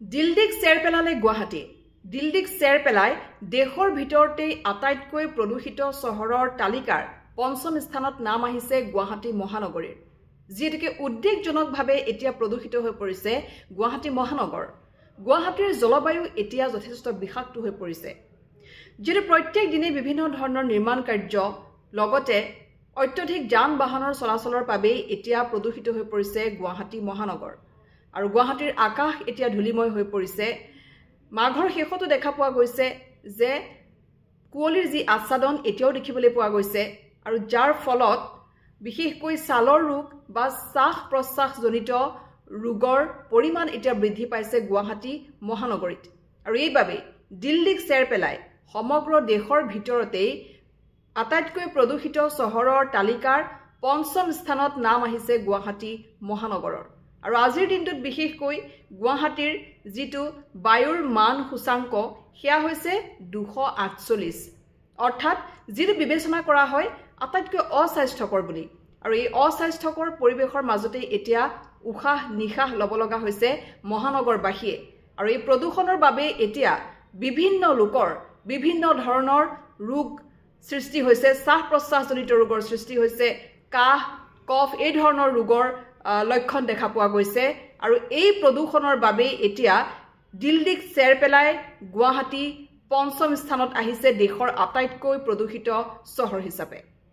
দিল্লীক চেৰ পেলালে গুৱাহাটী দিল্লীক চেৰ পেলাই দেশৰ ভিতৰতে আটাইতকৈ প্ৰদূষিত চহৰৰ তালিকাৰ পঞ্চম স্থানত নাম আহিছে গুৱাহাটী মহানগৰীৰ যেটিকে উদ্বেগজনকভাৱে এতিয়া প্ৰদূষিত হৈ পৰিছে গুৱাহাটী মহানগৰ গুৱাহাটীৰ জলবায়ু এতিয়া যথেষ্ট বিষাক্ত হৈ পৰিছে যেটো প্ৰত্যেক দিনে বিভিন্ন ধৰণৰ নিৰ্মাণ কাৰ্য লগতে অত্যধিক যান বাহনৰ চলাচলৰ বাবে এতিয়া প্ৰদূষিত হৈ পৰিছে গুৱাহাটী মহানগৰ আৰু গুৱাহাটীৰ আকাশ এতিয়া ধুলিময় হৈ পৰিছে মাঘৰ শেষতো দেখা পোৱা গৈছে যে কুঁৱলীৰ যি আচ্ছাদন এতিয়াও দেখিবলৈ পোৱা গৈছে আৰু যাৰ ফলত বিশেষকৈ ছালৰ ৰোগ বা শ্বাস প্ৰশ্বাসজনিত ৰোগৰ পৰিমাণ এতিয়া বৃদ্ধি পাইছে গুৱাহাটী মহানগৰীত আৰু এইভাবে দিল্লীক চেৰ পেলাই সমগ্ৰ দেশৰ ভিতৰতে আটাইতকৈ প্ৰদূষিত চহৰৰ তালিকাৰ পঞ্চম স্থানত নাম আহিছে গুৱাহাটী মহানগৰৰ আৰু আজিৰ দিনটোত বিশেষকৈ গুৱাহাটীৰ যেটো বায়ুৰ মান সূচাংক সেয়া হৈছে 248 অৰ্থাৎ যেটো বিবেচনা কৰা হয় আটাইতকৈ অস্বাস্থ্যকৰ বুলি আৰু এই অস্বাস্থ্যকৰ পৰিবেশৰ মাজতে এতিয়া উশাহ নিশাহ লব লগা হৈছে মহানগৰবাসীয়ে আৰু এই প্ৰদূষণৰ বাবে এতিয়া বিভিন্ন লোকৰ বিভিন্ন ধৰণৰ ৰোগ সৃষ্টি হৈছে শ্বাস প্ৰশ্বাসজনিত ৰোগৰ সৃষ্টি হৈছে কাহ কফ এই ধৰণৰ ৰোগৰ লক্ষণ দেখা পোৱা গৈছে আৰু এই প্ৰদূষণৰ বাবে এতিয়া দিল্লীক চেৰ পেলাই গুৱাহাটী পঞ্চম স্থানত আহিছে দেশৰ আটাইতকৈ প্ৰদূষিত চহৰ হিচাপে